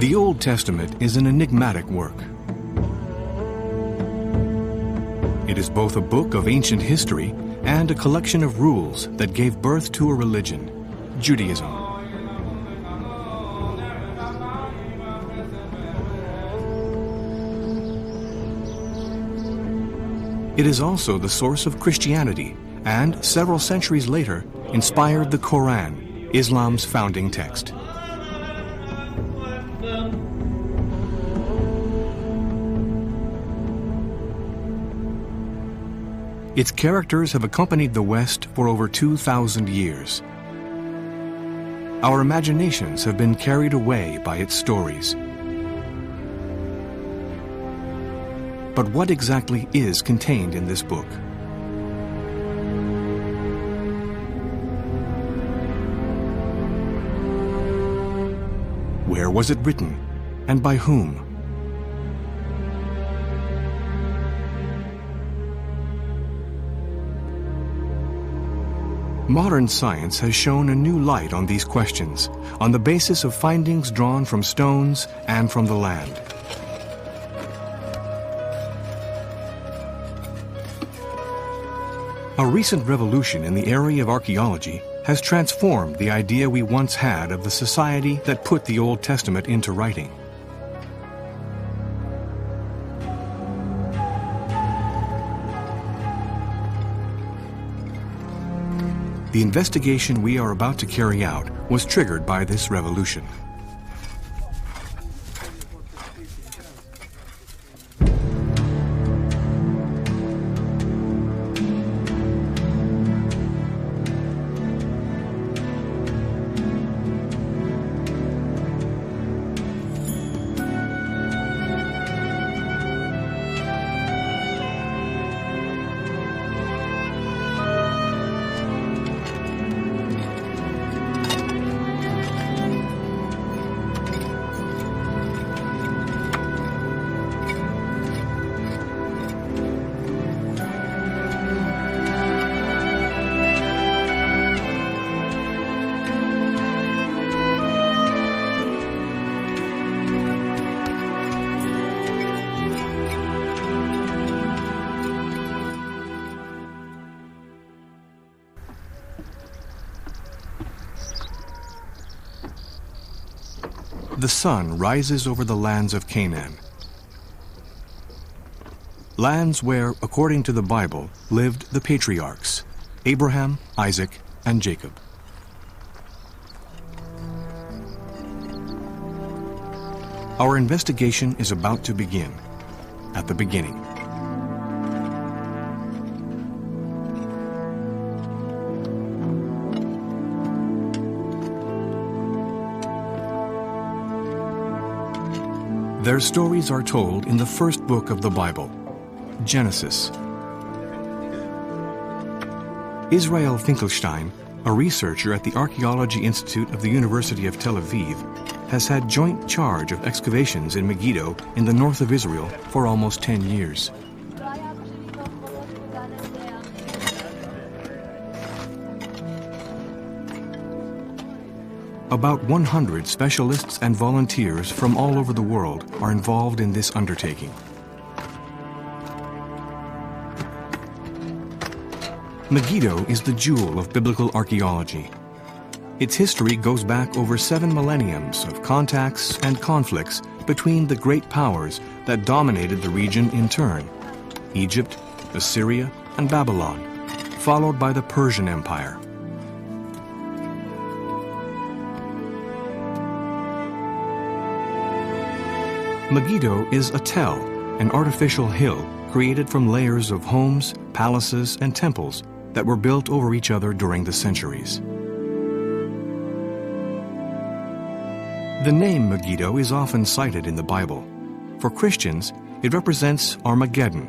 The Old Testament is an enigmatic work. It is both a book of ancient history and a collection of rules that gave birth to a religion, Judaism. It is also the source of Christianity and, several centuries later, inspired the Quran, Islam's founding text. Its characters have accompanied the West for over 2,000 years. Our imaginations have been carried away by its stories. But what exactly is contained in this book? Where was it written, and by whom? Modern science has shown a new light on these questions, on the basis of findings drawn from stones and from the land. A recent revolution in the area of archaeology has transformed the idea we once had of the society that put the Old Testament into writing. The investigation we are about to carry out was triggered by this revolution. The sun rises over the lands of Canaan. Lands where, according to the Bible, lived the patriarchs, Abraham, Isaac, and Jacob. Our investigation is about to begin, at the beginning. Their stories are told in the first book of the Bible, Genesis. Israel Finkelstein, a researcher at the Archaeology Institute of the University of Tel Aviv, has had joint charge of excavations in Megiddo in the north of Israel for almost 10 years. About 100 specialists and volunteers from all over the world are involved in this undertaking. Megiddo is the jewel of biblical archaeology. Its history goes back over 7 millenniums of contacts and conflicts between the great powers that dominated the region in turn: Egypt, Assyria, and Babylon, followed by the Persian Empire. Megiddo is a tell, an artificial hill created from layers of homes, palaces, and temples that were built over each other during the centuries. The name Megiddo is often cited in the Bible. For Christians, it represents Armageddon,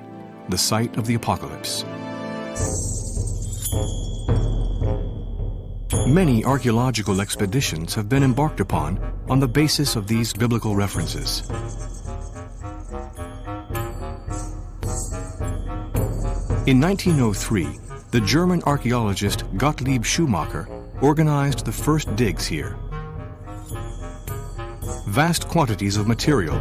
the site of the apocalypse. Many archaeological expeditions have been embarked upon on the basis of these biblical references. In 1903, the German archaeologist Gottlieb Schumacher organized the first digs here. vast quantities of material.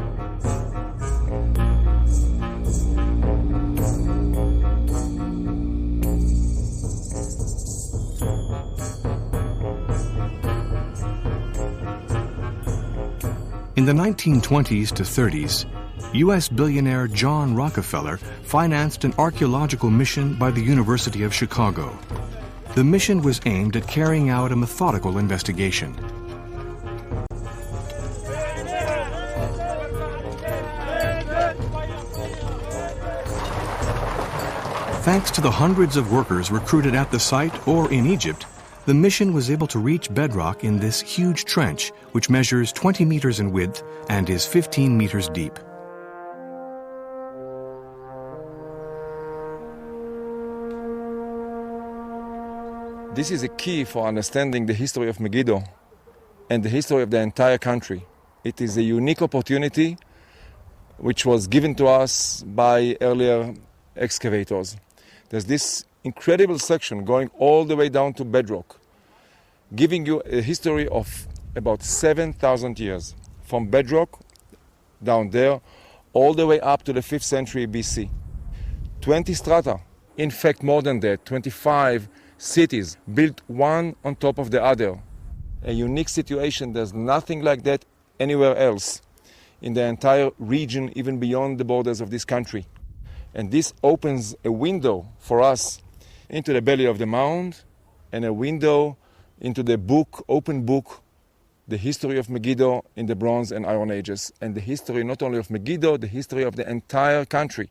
In the 1920s to 30s, U.S. billionaire John Rockefeller financed an archaeological mission by the University of Chicago. The mission was aimed at carrying out a methodical investigation. Thanks to the hundreds of workers recruited at the site or in Egypt, the mission was able to reach bedrock in this huge trench, which measures 20 meters in width and is 15 meters deep. This is a key for understanding the history of Megiddo and the history of the entire country. It is a unique opportunity which was given to us by earlier excavators. There's this incredible section going all the way down to bedrock, giving you a history of about 7,000 years, from bedrock down there all the way up to the 5th century BC. 20 strata, in fact more than that, 25 cities built one on top of the other. A unique situation, there's nothing like that anywhere else in the entire region, even beyond the borders of this country. And this opens a window for us into the belly of the mound, and a window into the book, open book, the history of Megiddo in the Bronze and Iron Ages, and the history not only of Megiddo, the history of the entire country.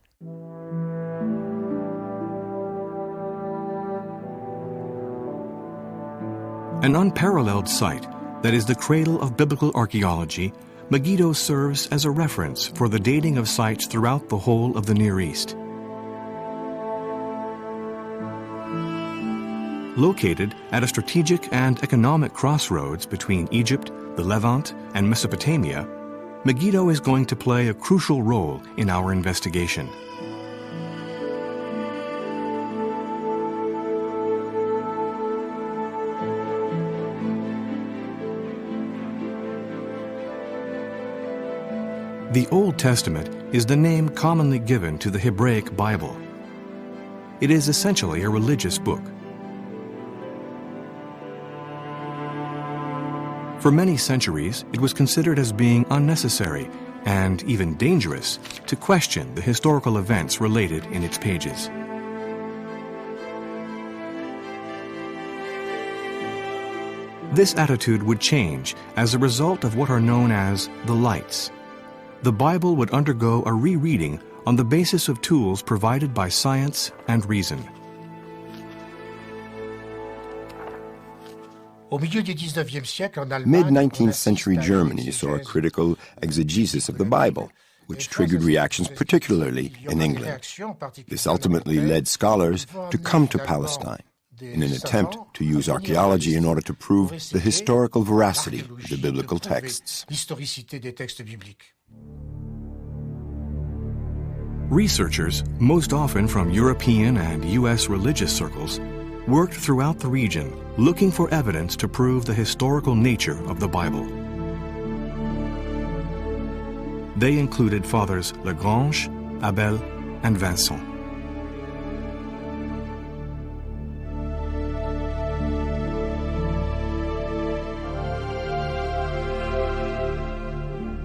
An unparalleled site that is the cradle of biblical archaeology, Megiddo serves as a reference for the dating of sites throughout the whole of the Near East. Located at a strategic and economic crossroads between Egypt, the Levant, and Mesopotamia, Megiddo is going to play a crucial role in our investigation. The Old Testament is the name commonly given to the Hebraic Bible. It is essentially a religious book. For many centuries, it was considered as being unnecessary and even dangerous to question the historical events related in its pages. This attitude would change as a result of what are known as the lights. The Bible would undergo a rereading on the basis of tools provided by science and reason. Mid-19th century Germany saw a critical exegesis of the Bible, which triggered reactions particularly in England. This ultimately led scholars to come to Palestine in an attempt to use archaeology in order to prove the historical veracity of the biblical texts. Researchers, most often from European and U.S. religious circles, worked throughout the region looking for evidence to prove the historical nature of the Bible. They included Fathers Lagrange, Abel, and Vincent.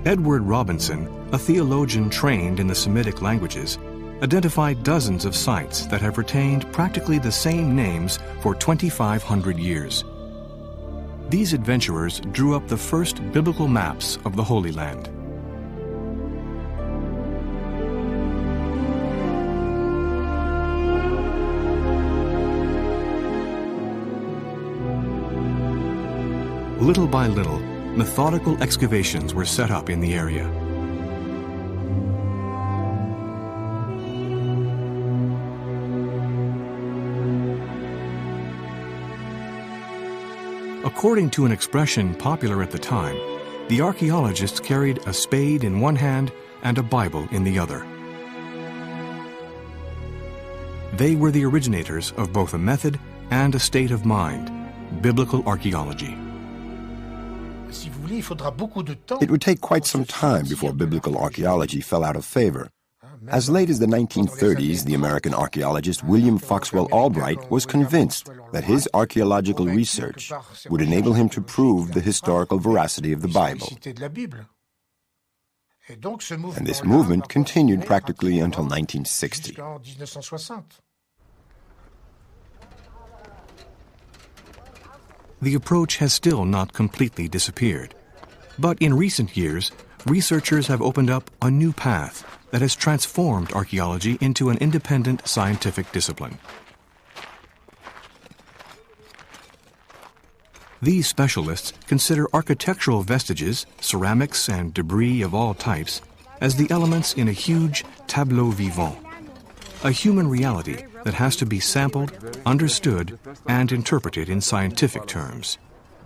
Edward Robinson, a theologian trained in the Semitic languages, identified dozens of sites that have retained practically the same names for 2,500 years. These adventurers drew up the first biblical maps of the Holy Land. Little by little, methodical excavations were set up in the area. According to an expression popular at the time, the archaeologists carried a spade in one hand and a Bible in the other. They were the originators of both a method and a state of mind, biblical archaeology. It would take quite some time before biblical archaeology fell out of favor. As late as the 1930s, the American archaeologist William Foxwell Albright was convinced that his archaeological research would enable him to prove the historical veracity of the Bible. And this movement continued practically until 1960. The approach has still not completely disappeared. But in recent years, researchers have opened up a new path that has transformed archaeology into an independent scientific discipline. These specialists consider architectural vestiges, ceramics, and debris of all types as the elements in a huge tableau vivant, a human reality that has to be sampled, understood, and interpreted in scientific terms.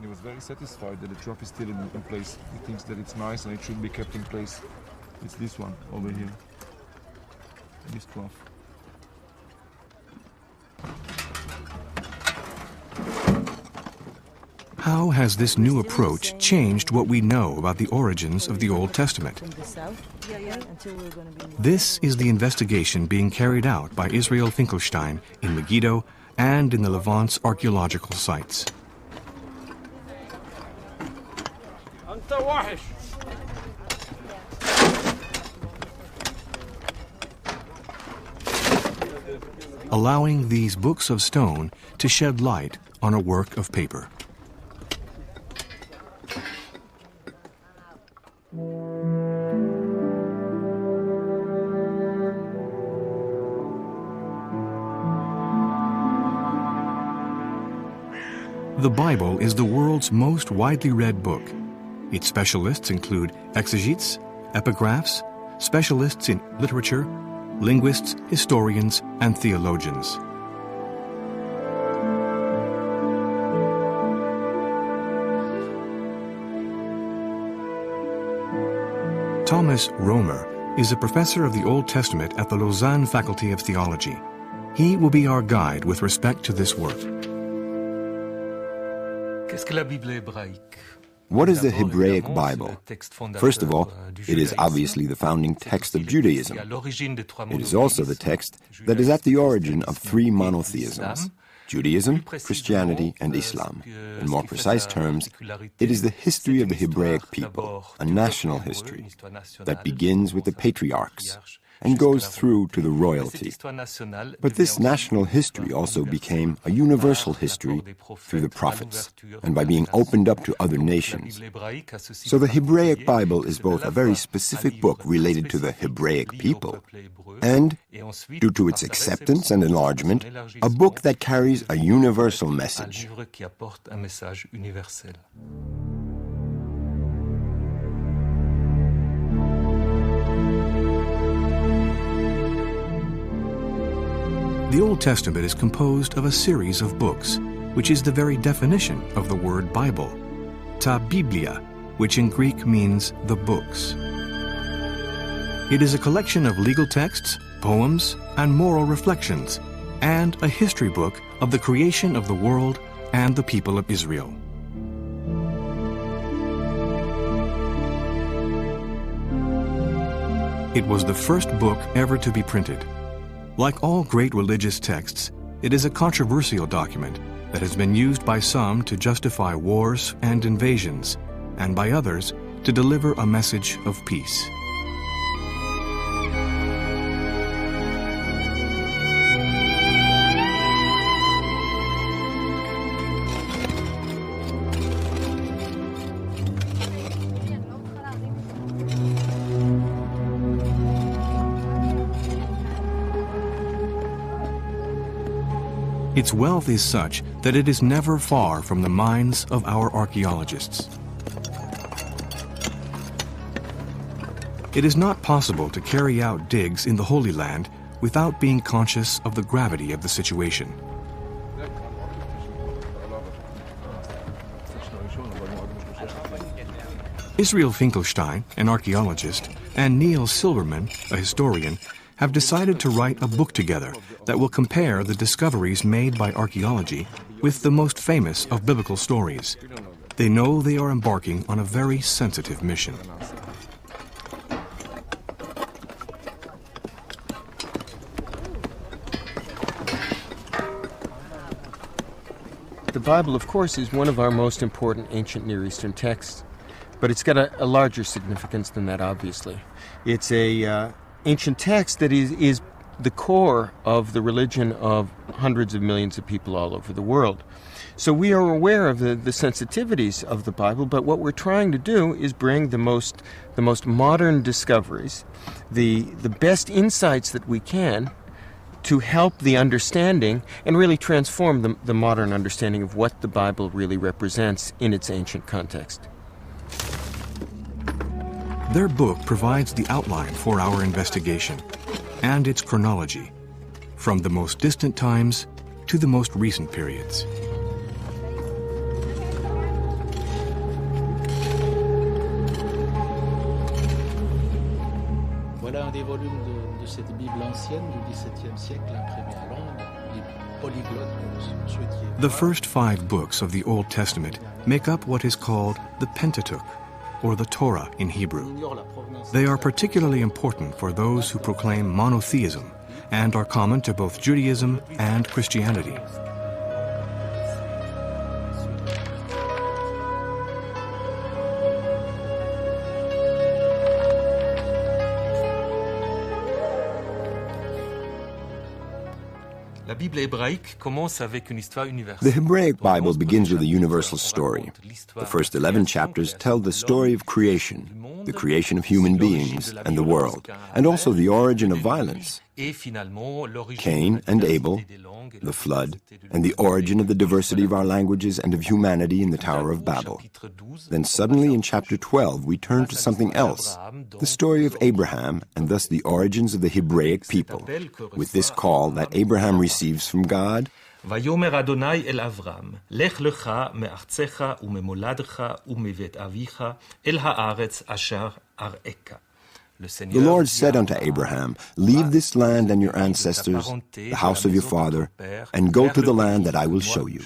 He was very satisfied that the trap is still in place. He thinks that it's nice and it should be kept in place. It's this one over here, this cloth. How has this new approach changed what we know about the origins of the Old Testament? This is the investigation being carried out by Israel Finkelstein in Megiddo and in the Levant's archaeological sites. Allowing these books of stone to shed light on a work of paper. The Bible is the world's most widely read book. Its specialists include exegetes, epigraphs, specialists in literature, linguists, historians, and theologians. Thomas Romer is a professor of the Old Testament at the Lausanne Faculty of Theology. He will be our guide with respect to this work. What is the Hebraic Bible? First of all, it is obviously the founding text of Judaism. It is also the text that is at the origin of three monotheisms: Judaism, Christianity, and Islam. In more precise terms, it is the history of the Hebraic people, a national history that begins with the Patriarchs and goes through to the royalty. But this national history also became a universal history through the prophets and by being opened up to other nations. So the Hebraic Bible is both a very specific book related to the Hebraic people and, due to its acceptance and enlargement, a book that carries a universal message. The Old Testament is composed of a series of books, which is the very definition of the word Bible, ta Biblia, which in Greek means the books. It is a collection of legal texts, poems, and moral reflections, and a history book of the creation of the world and the people of Israel. It was the first book ever to be printed. Like all great religious texts, it is a controversial document that has been used by some to justify wars and invasions, and by others to deliver a message of peace. Its wealth is such that it is never far from the minds of our archaeologists. It is not possible to carry out digs in the Holy Land without being conscious of the gravity of the situation. Israel Finkelstein, an archaeologist, and Neil Silberman, a historian, have decided to write a book together that will compare the discoveries made by archaeology with the most famous of biblical stories. They know they are embarking on a very sensitive mission. The Bible, of course, is one of our most important ancient Near Eastern texts, but it's got a larger significance than that, obviously. It's a ancient text that is the core of the religion of hundreds of millions of people all over the world. So we are aware of the sensitivities of the Bible, but what we're trying to do is bring the most modern discoveries, the best insights that we can, to help the understanding and really transform the modern understanding of what the Bible really represents in its ancient context. Their book provides the outline for our investigation and its chronology, from the most distant times to the most recent periods. Voilà un des volumes de cette Bible ancienne du XVIIe siècle imprimée à Londres. Les polyglottes, ceux qui... The first 5 books of the Old Testament make up what is called the Pentateuch, or the Torah in Hebrew. They are particularly important for those who proclaim monotheism and are common to both Judaism and Christianity. The Hebraic Bible begins with a universal story. The first 11 chapters tell the story of creation, the creation of human beings and the world, and also the origin of violence. Cain and Abel, the flood, and the origin of the diversity of our languages and of humanity in the Tower of Babel. Then suddenly in chapter 12 we turn to something else, the story of Abraham and thus the origins of the Hebraic people, with this call that Abraham receives from God. ויאמר אדוני אל אברהם, לך לך מארצך וממולדך ומבית אביך אל הארץ אשר אראך. The Lord said unto Abraham, leave this land and your ancestors, the house of your father, and go to the land that I will show you.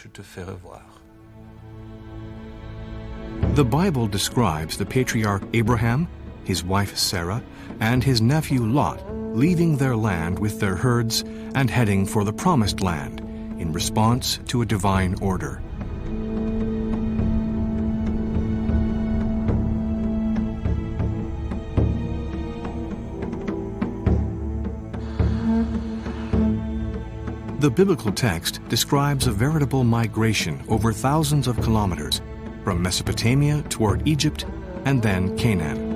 The Bible describes the patriarch Abraham, his wife Sarah, and his nephew Lot leaving their land with their herds and heading for the promised land in response to a divine order. The biblical text describes a veritable migration over thousands of kilometers from Mesopotamia toward Egypt and then Canaan.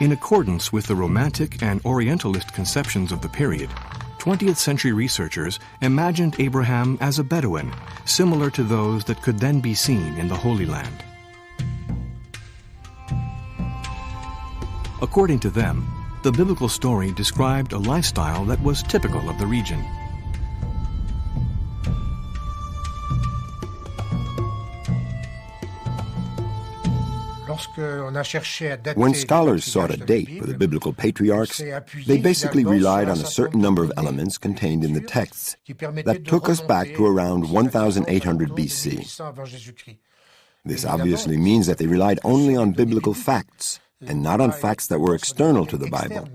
In accordance with the Romantic and Orientalist conceptions of the period, 20th century researchers imagined Abraham as a Bedouin, similar to those that could then be seen in the Holy Land. According to them, the biblical story described a lifestyle that was typical of the region. When scholars sought a date for the biblical patriarchs, they basically relied on a certain number of elements contained in the texts that took us back to around 1800 BC. This obviously means that they relied only on biblical facts and not on facts that were external to the Bible.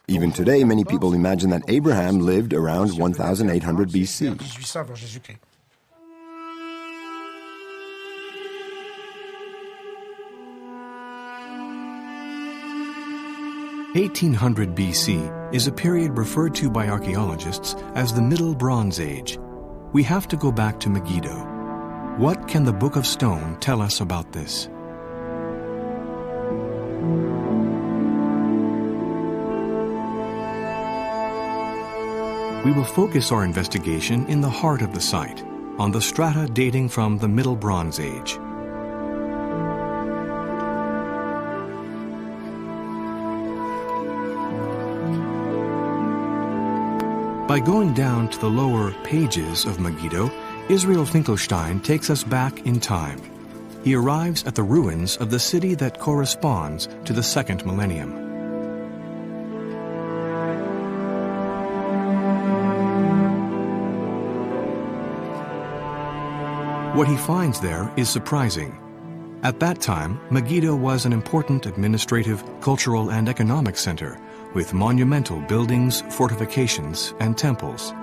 Even today, many people imagine that Abraham lived around 1800 BC. 1800 BC is a period referred to by archaeologists as the Middle Bronze Age. We have to go back to Megiddo. What can the Book of Stone tell us about this? We will focus our investigation in the heart of the site, on the strata dating from the Middle Bronze Age. By going down to the lower pages of Megiddo, Israel Finkelstein takes us back in time. He arrives at the ruins of the city that corresponds to the second millennium. What he finds there is surprising. At that time, Megiddo was an important administrative, cultural, and economic center, with monumental buildings, fortifications, and temples.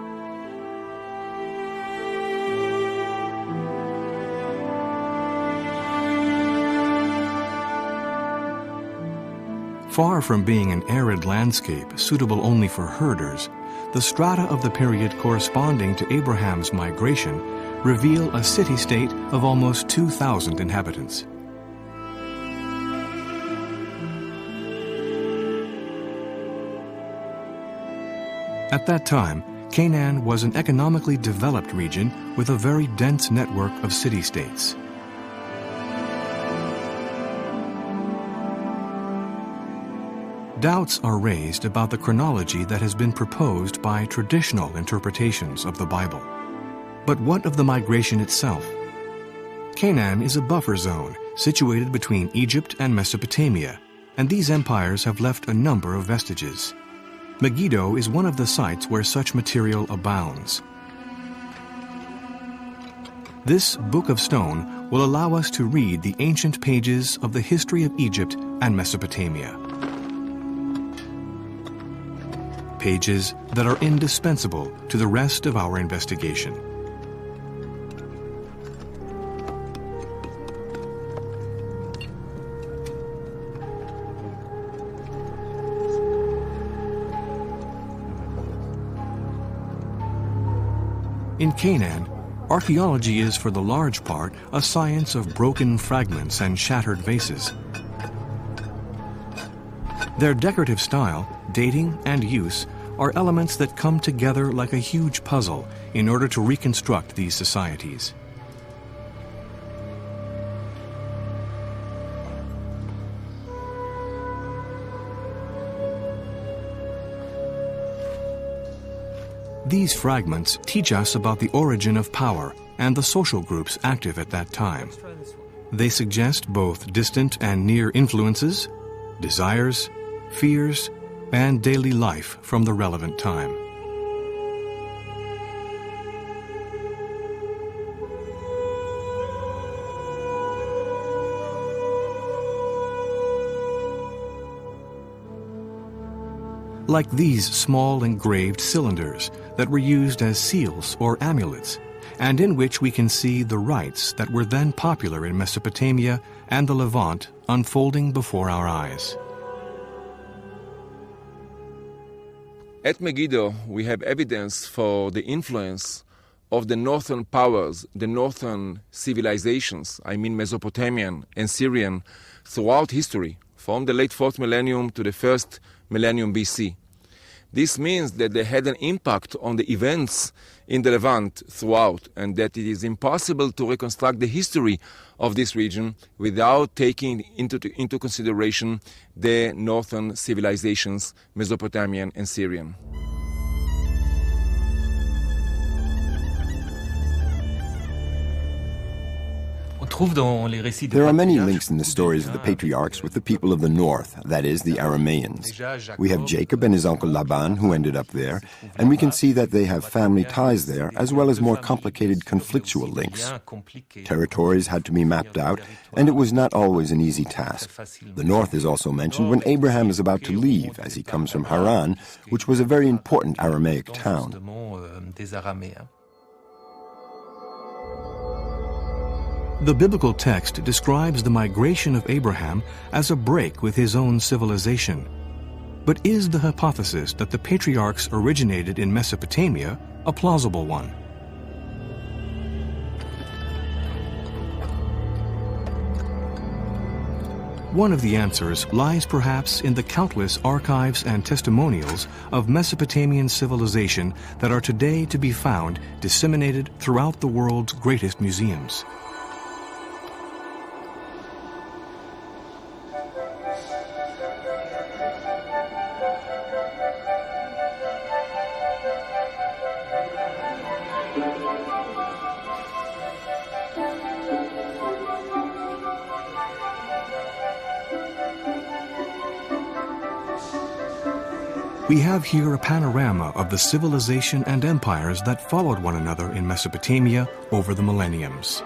Far from being an arid landscape suitable only for herders, the strata of the period corresponding to Abraham's migration reveal a city-state of almost 2,000 inhabitants. At that time, Canaan was an economically developed region with a very dense network of city-states. Doubts are raised about the chronology that has been proposed by traditional interpretations of the Bible. But what of the migration itself? Canaan is a buffer zone situated between Egypt and Mesopotamia, and these empires have left a number of vestiges. Megiddo is one of the sites where such material abounds. This Book of Stone will allow us to read the ancient pages of the history of Egypt and Mesopotamia. Pages that are indispensable to the rest of our investigation. In Canaan, archaeology is for the large part a science of broken fragments and shattered vases. Their decorative style, dating, and use are elements that come together like a huge puzzle in order to reconstruct these societies. These fragments teach us about the origin of power and the social groups active at that time. They suggest both distant and near influences, desires, fears, and daily life from the relevant time. Like these small engraved cylinders that were used as seals or amulets, and in which we can see the rites that were then popular in Mesopotamia and the Levant unfolding before our eyes. At Megiddo, we have evidence for the influence of the northern powers, the northern civilizations, I mean Mesopotamian and Syrian, throughout history, from the late 4th millennium to the 1st millennium BC. This means that they had an impact on the events in the Levant throughout, and that it is impossible to reconstruct the history of this region without taking into consideration the northern civilizations, Mesopotamian and Syrian. There are many links in the stories of the patriarchs with the people of the north, that is, the Arameans. We have Jacob and his uncle Laban, who ended up there, and we can see that they have family ties there, as well as more complicated conflictual links. Territories had to be mapped out, and it was not always an easy task. The north is also mentioned when Abraham is about to leave, as he comes from Haran, which was a very important Aramaic town. The biblical text describes the migration of Abraham as a break with his own civilization. But is the hypothesis that the patriarchs originated in Mesopotamia a plausible one? One of the answers lies perhaps in the countless archives and testimonials of Mesopotamian civilization that are today to be found disseminated throughout the world's greatest museums. We have here a panorama of the civilization and empires that followed one another in Mesopotamia over the millenniums.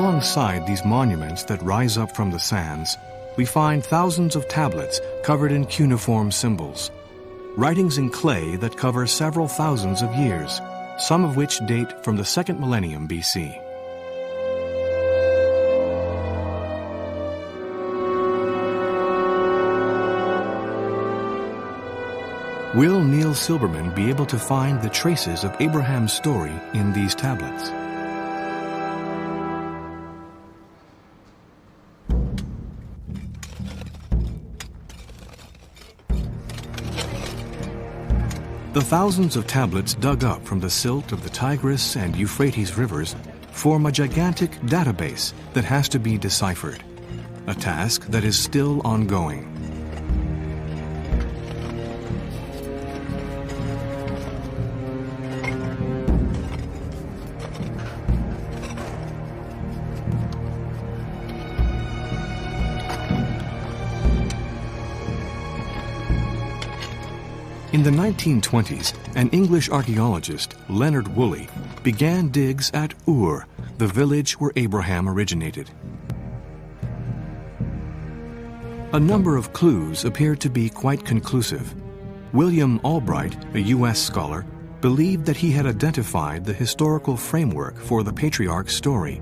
alongside these monuments that rise up from the sands, we find thousands of tablets covered in cuneiform symbols, writings in clay that cover several thousands of years, some of which date from the 2nd millennium BC. Will Neil Silberman be able to find the traces of Abraham's story in these tablets? The thousands of tablets dug up from the silt of the Tigris and Euphrates rivers form a gigantic database that has to be deciphered, a task that is still ongoing. In the 1920s, an English archaeologist, Leonard Woolley, began digs at Ur, the village where Abraham originated. A number of clues appeared to be quite conclusive. William Albright, a U.S. scholar, believed that he had identified the historical framework for the Patriarchs story.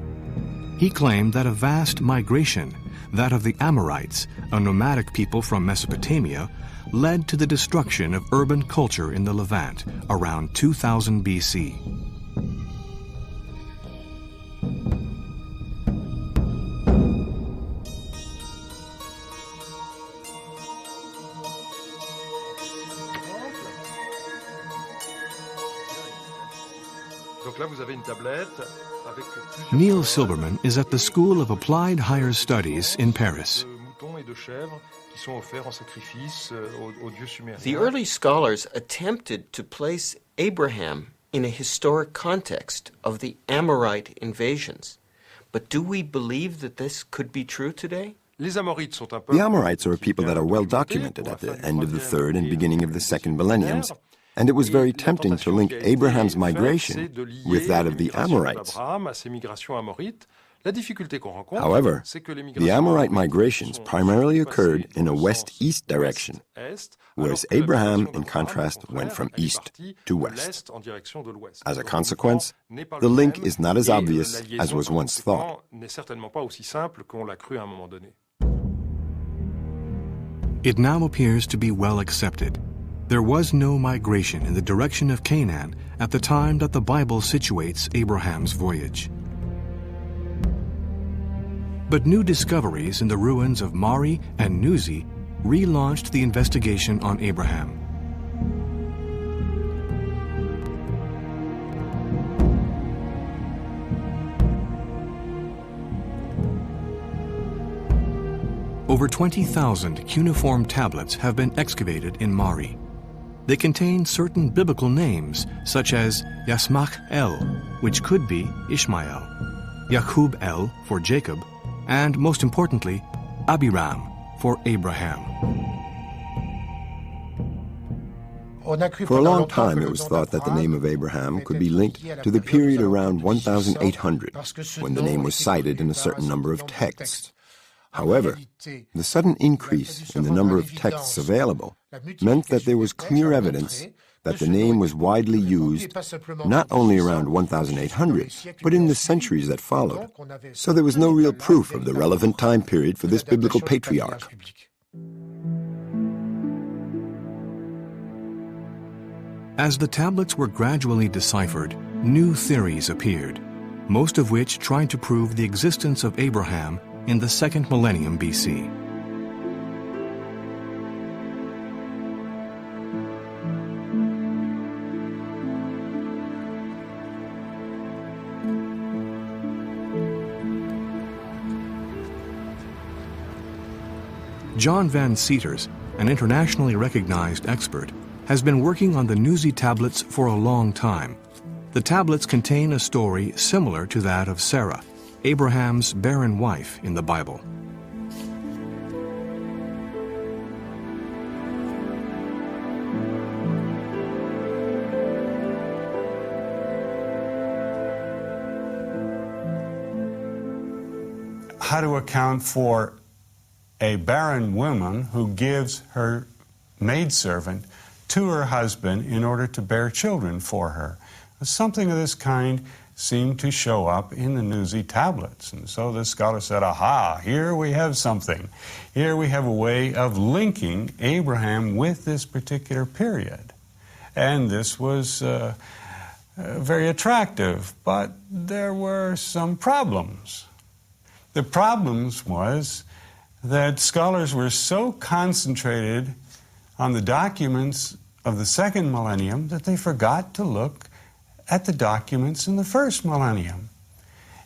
He claimed that a vast migration, that of the Amorites, a nomadic people from Mesopotamia, led to the destruction of urban culture in the Levant around 2000 BC. Neil Silberman is at the School of Applied Higher Studies in Paris. The early scholars attempted to place Abraham in a historic context of the Amorite invasions. But do we believe that this could be true today? The Amorites are a people that are well documented at the end of the 3rd and beginning of the 2nd millenniums, and it was very tempting to link Abraham's migration with that of the Amorites. However, the Amorite migrations primarily occurred in a west-east direction, whereas Abraham, in contrast, went from east to west. As a consequence, the link is not as obvious as was once thought. It now appears to be well accepted. There was no migration in the direction of Canaan at the time that the Bible situates Abraham's voyage. But new discoveries in the ruins of Mari and Nuzi relaunched the investigation on Abraham. Over 20,000 cuneiform tablets have been excavated in Mari. They contain certain biblical names, such as Yasmach El, which could be Ishmael, Yaqub El for Jacob, and most importantly, Abiram for Abraham. For a long time, it was thought that the name of Abraham could be linked to the period around 1800, when the name was cited in a certain number of texts. However, the sudden increase in the number of texts available meant that there was clear evidence that the name was widely used not only around 1800, but in the centuries that followed. So there was no real proof of the relevant time period for this biblical patriarch. As the tablets were gradually deciphered, new theories appeared, most of which tried to prove the existence of Abraham in the 2nd millennium BC. John Van Seters, an internationally recognized expert, has been working on the Nuzi tablets for a long time. The tablets contain a story similar to that of Sarah, Abraham's barren wife in the Bible. how to account for a barren woman who gives her maidservant to her husband in order to bear children for her. Something of this kind seemed to show up in the Nuzi tablets. And so the scholar said, aha, here we have something. Here we have a way of linking Abraham with this particular period. And this was very attractive, but there were some problems. The problems was that scholars were so concentrated on the documents of the second millennium that they forgot to look at the documents in the first millennium.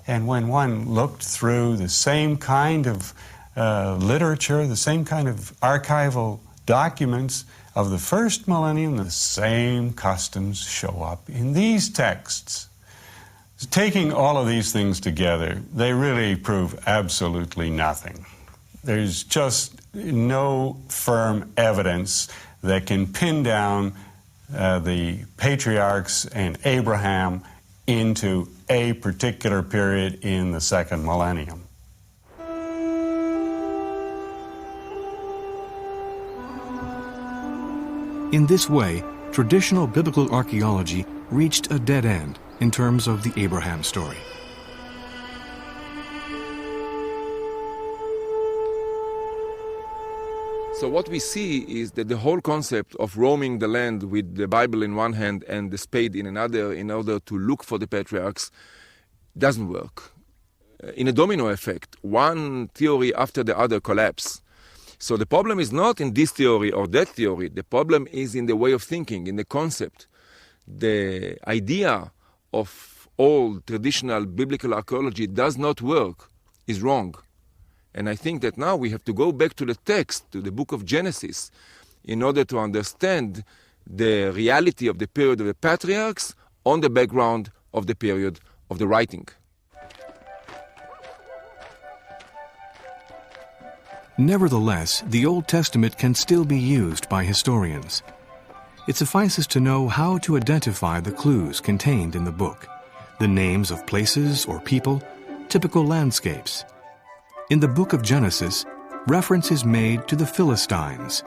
And when one looked through the same kind of literature, the same kind of archival documents of the first millennium, the same customs show up in these texts. Taking all of these things together, they really prove absolutely nothing. There's just no firm evidence that can pin down the patriarchs and Abraham into a particular period in the second millennium. In this way, traditional biblical archaeology reached a dead end in terms of the Abraham story. So what we see is that the whole concept of roaming the land with the Bible in one hand and the spade in another in order to look for the patriarchs doesn't work. In a domino effect, one theory after the other collapse. So the problem is not in this theory or that theory. The problem is in the way of thinking, in the concept. The idea of old traditional biblical archaeology does not work, is wrong. And I think that now we have to go back to the text, to the book of Genesis, in order to understand the reality of the period of the patriarchs on the background of the period of the writing. Nevertheless, the Old Testament can still be used by historians. It suffices to know how to identify the clues contained in the book, the names of places or people, typical landscapes. In the book of Genesis, reference is made to the Philistines,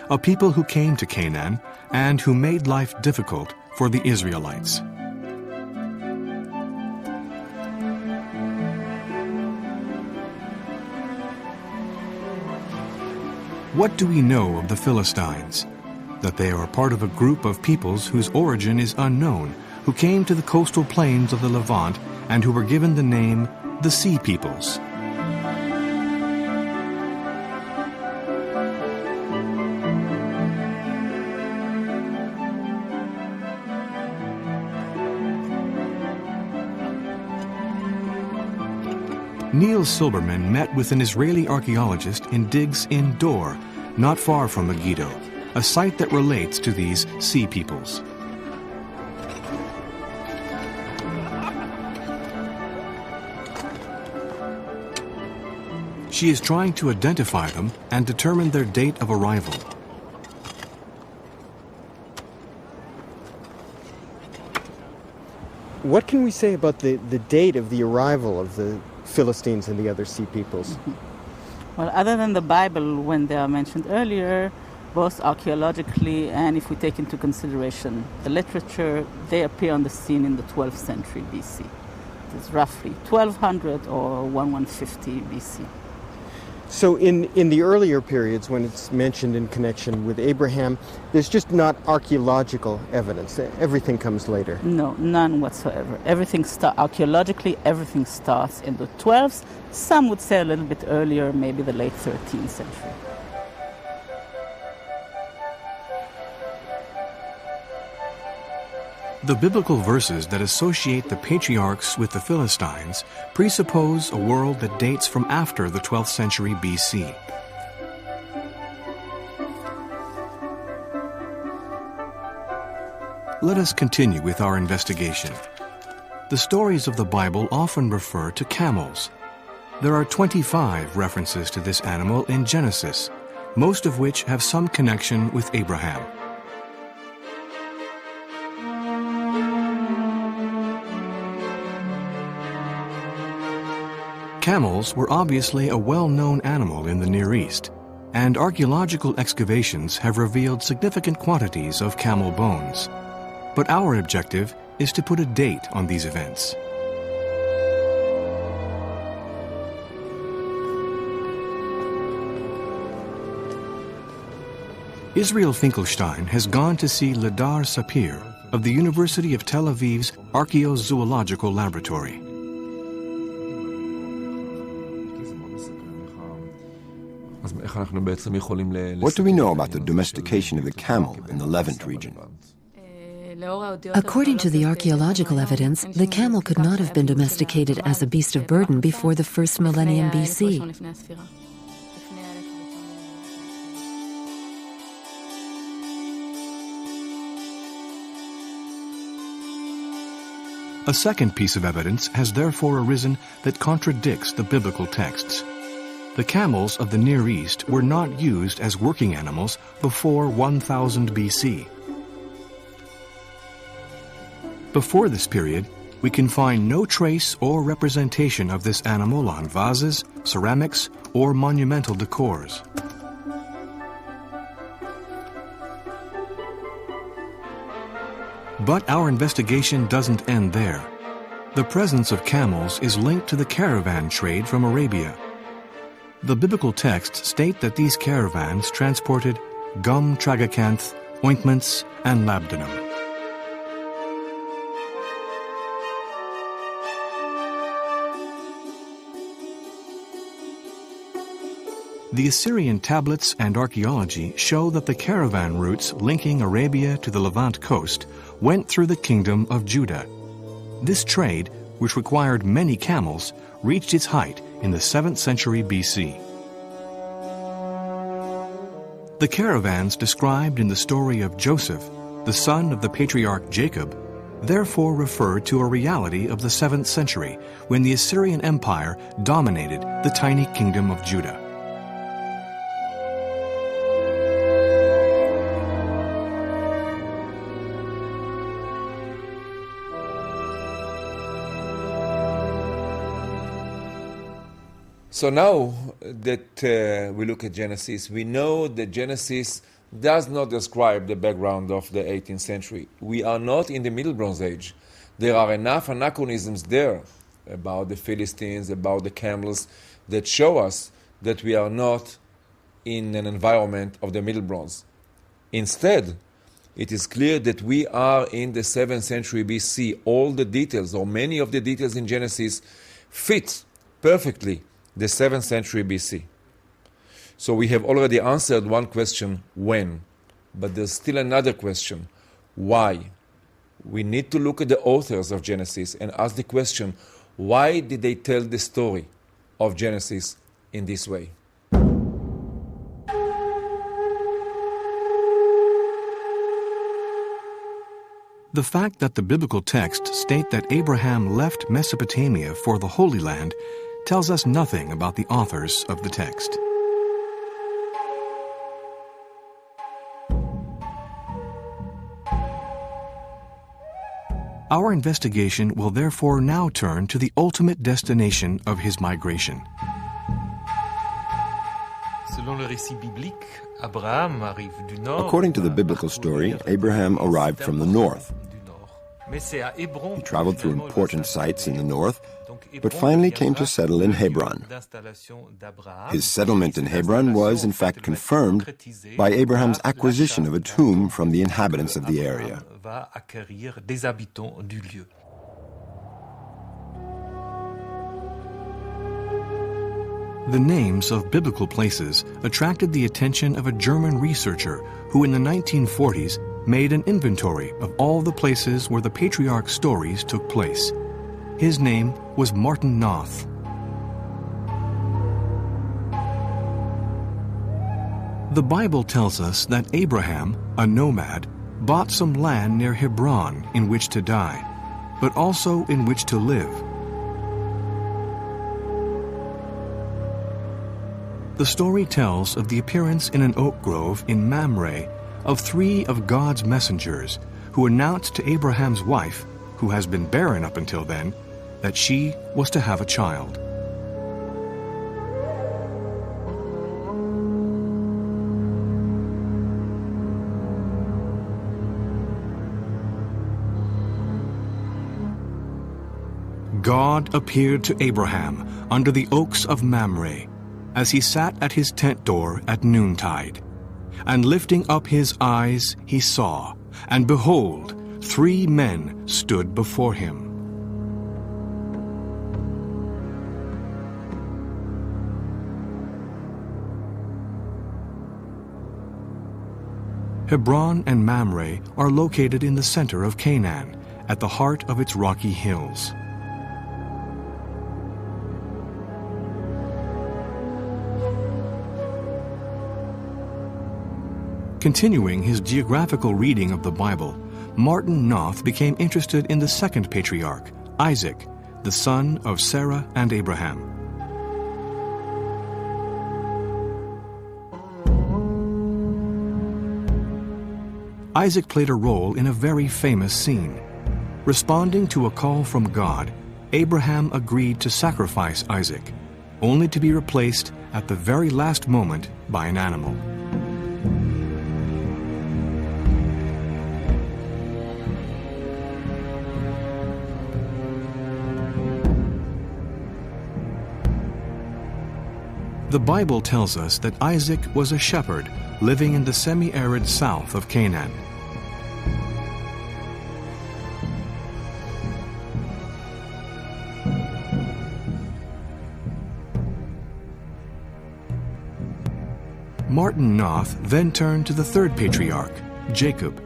a people who came to Canaan and who made life difficult for the Israelites. What do we know of the Philistines? That they are part of a group of peoples whose origin is unknown, who came to the coastal plains of the Levant and who were given the name the Sea Peoples. Niels Silberman met with an Israeli archaeologist in digs in Dor, not far from Megiddo, a site that relates to these Sea Peoples. She is trying to identify them and determine their date of arrival. What can we say about the date of the arrival of the Philistines and the other Sea Peoples? Well, other than the Bible, when they are mentioned earlier, both archaeologically and if we take into consideration the literature, they appear on the scene in the 12th century BC. It's roughly 1200 or 1150 BC. So in the earlier periods, when it's mentioned in connection with Abraham, there's just not archaeological evidence. Everything comes later. No, none whatsoever. Archaeologically, everything starts in the 12th. Some would say a little bit earlier, maybe the late 13th century. The biblical verses that associate the patriarchs with the Philistines presuppose a world that dates from after the 12th century BC. Let us continue with our investigation. The stories of the Bible often refer to camels. There are 25 references to this animal in Genesis, most of which have some connection with Abraham. Camels were obviously a well-known animal in the Near East, and archaeological excavations have revealed significant quantities of camel bones. But our objective is to put a date on these events. Israel Finkelstein has gone to see Ladar Sapir of the University of Tel Aviv's Archaeozoological Laboratory. What do we know about the domestication of the camel in the Levant region? According to the archaeological evidence, the camel could not have been domesticated as a beast of burden before the first millennium BC. A second piece of evidence has therefore arisen that contradicts the biblical texts. The camels of the Near East were not used as working animals before 1000 BC. Before this period, we can find no trace or representation of this animal on vases, ceramics, or monumental decors. But our investigation doesn't end there. The presence of camels is linked to the caravan trade from Arabia. The biblical texts state that these caravans transported gum tragacanth, ointments, and labdanum. The Assyrian tablets and archaeology show that the caravan routes linking Arabia to the Levant coast went through the kingdom of Judah. This trade, which required many camels, reached its height in the 7th century BC. The caravans described in the story of Joseph, the son of the patriarch Jacob, therefore refer to a reality of the 7th century when the Assyrian Empire dominated the tiny kingdom of Judah. So now that we look at Genesis, we know that Genesis does not describe the background of the 18th century. We are not in the Middle Bronze Age. There are enough anachronisms there about the Philistines, about the camels, that show us that we are not in an environment of the Middle Bronze. Instead, it is clear that we are in the 7th century BC. All the details, or many of the details in Genesis, fit perfectly the 7th century BC. So we have already answered one question, when? But there's still another question, why? We need to look at the authors of Genesis and ask the question, why did they tell the story of Genesis in this way? The fact that the biblical texts state that Abraham left Mesopotamia for the Holy Land tells us nothing about the authors of the text. Our investigation will therefore now turn to the ultimate destination of his migration. According to the biblical story, Abraham arrived from the north. He traveled through important sites in the north, but finally came to settle in Hebron. His settlement in Hebron was, in fact, confirmed by Abraham's acquisition of a tomb from the inhabitants of the area. The names of biblical places attracted the attention of a German researcher who in the 1940s made an inventory of all the places where the patriarch stories took place. His name was Martin Noth. The Bible tells us that Abraham, a nomad, bought some land near Hebron in which to die, but also in which to live. The story tells of the appearance in an oak grove in Mamre of 3 of God's messengers who announced to Abraham's wife, who has been barren up until then, that she was to have a child. God appeared to Abraham under the oaks of Mamre, as he sat at his tent door at noontide. And lifting up his eyes, he saw, and behold, 3 men stood before him. Hebron and Mamre are located in the center of Canaan, at the heart of its rocky hills. Continuing his geographical reading of the Bible, Martin Noth became interested in the second patriarch, Isaac, the son of Sarah and Abraham. Isaac played a role in a very famous scene. Responding to a call from God, Abraham agreed to sacrifice Isaac, only to be replaced at the very last moment by an animal. The Bible tells us that Isaac was a shepherd living in the semi-arid south of Canaan. Martin Noth then turned to the third patriarch, Jacob.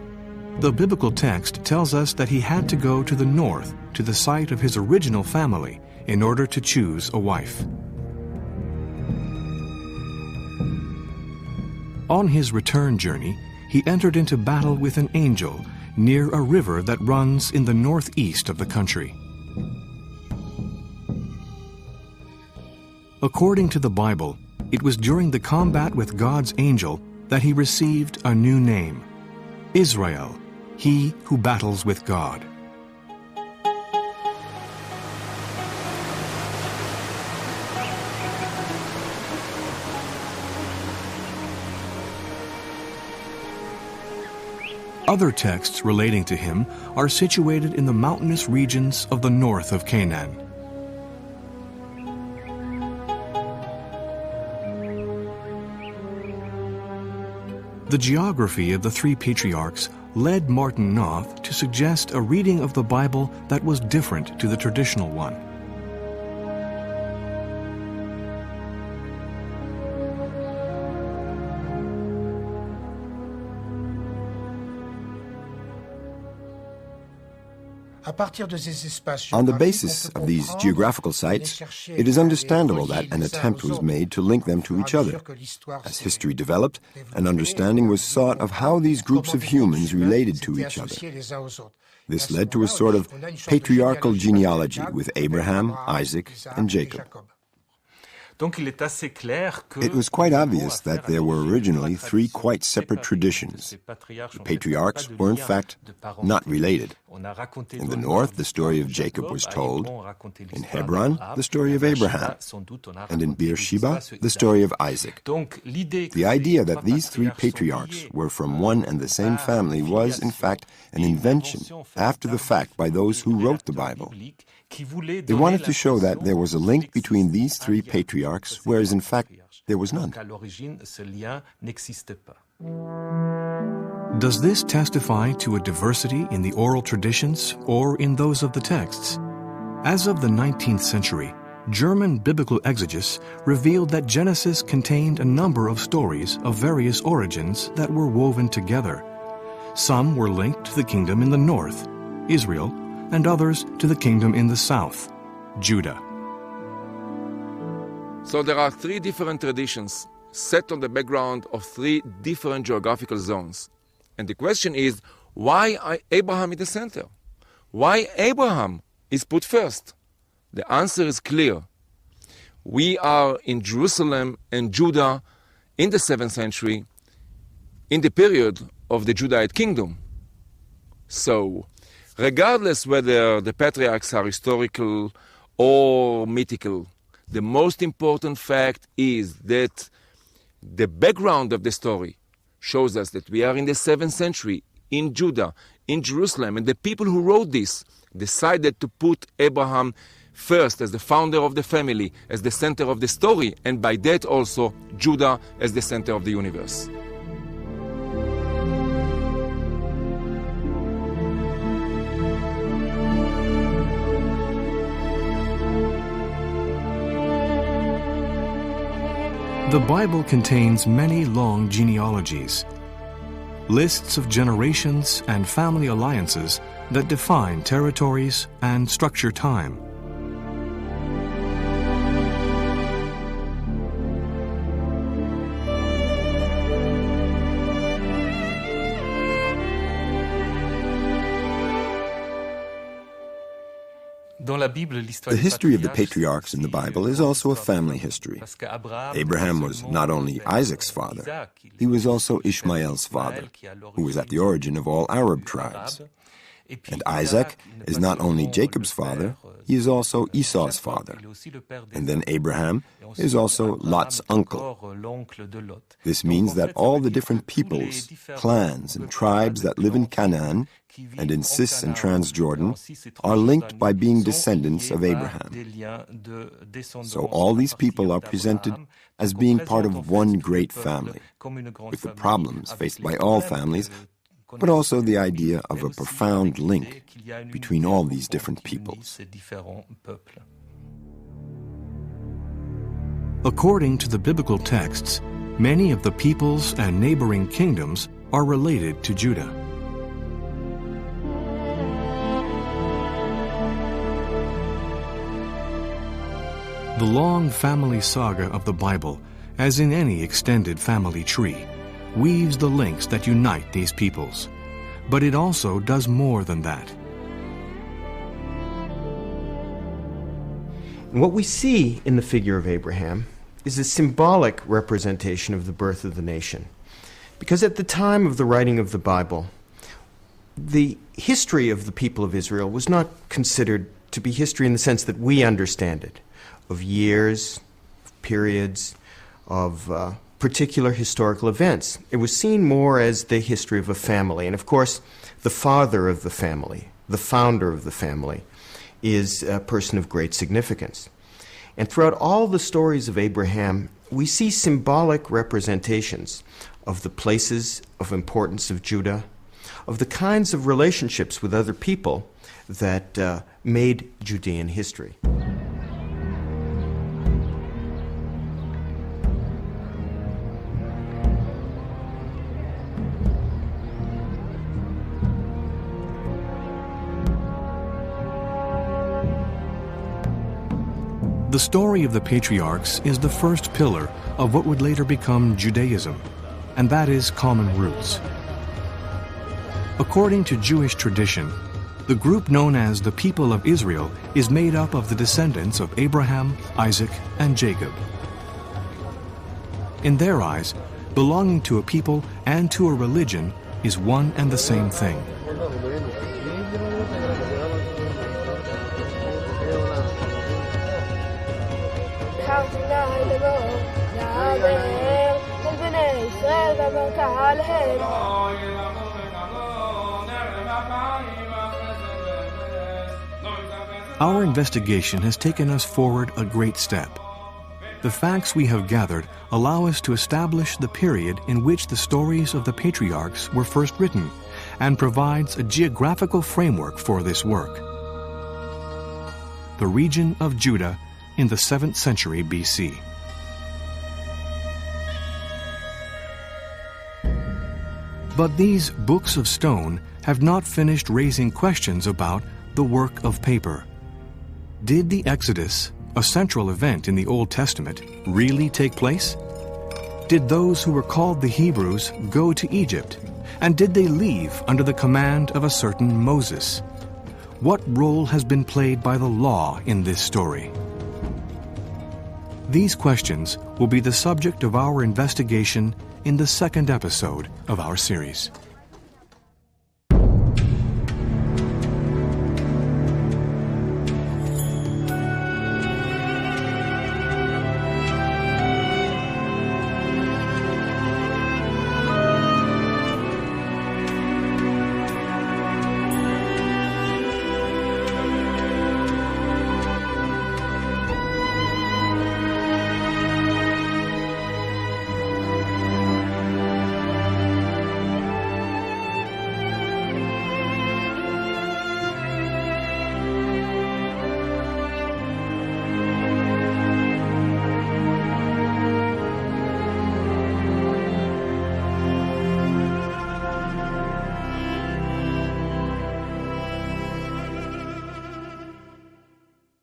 The biblical text tells us that he had to go to the north, to the site of his original family, in order to choose a wife. On his return journey, he entered into battle with an angel near a river that runs in the northeast of the country. According to the Bible, it was during the combat with God's angel that he received a new name, Israel, he who battles with God. Other texts relating to him are situated in the mountainous regions of the north of Canaan. The geography of the 3 patriarchs led Martin Noth to suggest a reading of the Bible that was different to the traditional one. On the basis of these geographical sites, it is understandable that an attempt was made to link them to each other. As history developed, an understanding was sought of how these groups of humans related to each other. This led to a sort of patriarchal genealogy with Abraham, Isaac, and Jacob. It was quite obvious that there were originally 3 quite separate traditions. The patriarchs were in fact not related. In the north, the story of Jacob was told. In Hebron, the story of Abraham. And in Beersheba, the story of Isaac. The idea that these 3 patriarchs were from one and the same family was, in fact, an invention after the fact by those who wrote the Bible. They wanted to show that there was a link between these 3 patriarchs, whereas in fact there was none. Does this testify to a diversity in the oral traditions or in those of the texts? As of the 19th century, German biblical exegesis revealed that Genesis contained a number of stories of various origins that were woven together. Some were linked to the kingdom in the north, Israel, and others to the kingdom in the south, Judah. So there are 3 different traditions set on the background of 3 different geographical zones. And the question is, why Abraham in the center? Why Abraham is put first? The answer is clear. We are in Jerusalem and Judah in the 7th century, in the period of the Judahite kingdom. So, regardless whether the patriarchs are historical or mythical, the most important fact is that the background of the story shows us that we are in the 7th century, in Judah, in Jerusalem, and the people who wrote this decided to put Abraham first as the founder of the family, as the center of the story, and by that also Judah as the center of the universe. The Bible contains many long genealogies, lists of generations and family alliances that define territories and structure time. The history of the patriarchs in the Bible is also a family history. Abraham was not only Isaac's father, he was also Ishmael's father, who was at the origin of all Arab tribes. And Isaac is not only Jacob's father, he is also Esau's father. And then Abraham is also Lot's uncle. This means that all the different peoples, clans, and tribes that live in Canaan and in Cis and Transjordan are linked by being descendants of Abraham. So all these people are presented as being part of one great family, with the problems faced by all families, but also the idea of a profound link between all these different peoples. According to the biblical texts, many of the peoples and neighboring kingdoms are related to Judah. The long family saga of the Bible, as in any extended family tree, weaves the links that unite these peoples. But it also does more than that. And what we see in the figure of Abraham is a symbolic representation of the birth of the nation. Because at the time of the writing of the Bible, the history of the people of Israel was not considered to be history in the sense that we understand it, of years, of periods, of particular historical events. It was seen more as the history of a family. And of course, the father of the family, the founder of the family, is a person of great significance. And throughout all the stories of Abraham, we see symbolic representations of the places of importance of Judah, of the kinds of relationships with other people that made Judean history. The story of the patriarchs is the first pillar of what would later become Judaism, and that is common roots. According to Jewish tradition, the group known as the people of Israel is made up of the descendants of Abraham, Isaac, and Jacob. In their eyes, belonging to a people and to a religion is one and the same thing. Our investigation has taken us forward a great step. The facts we have gathered allow us to establish the period in which the stories of the patriarchs were first written and provides a geographical framework for this work. The region of Judah in the 7th century BC. But these books of stone have not finished raising questions about the work of paper. Did the Exodus, a central event in the Old Testament, really take place? Did those who were called the Hebrews go to Egypt? And did they leave under the command of a certain Moses? What role has been played by the law in this story? These questions will be the subject of our investigation in the second episode of our series.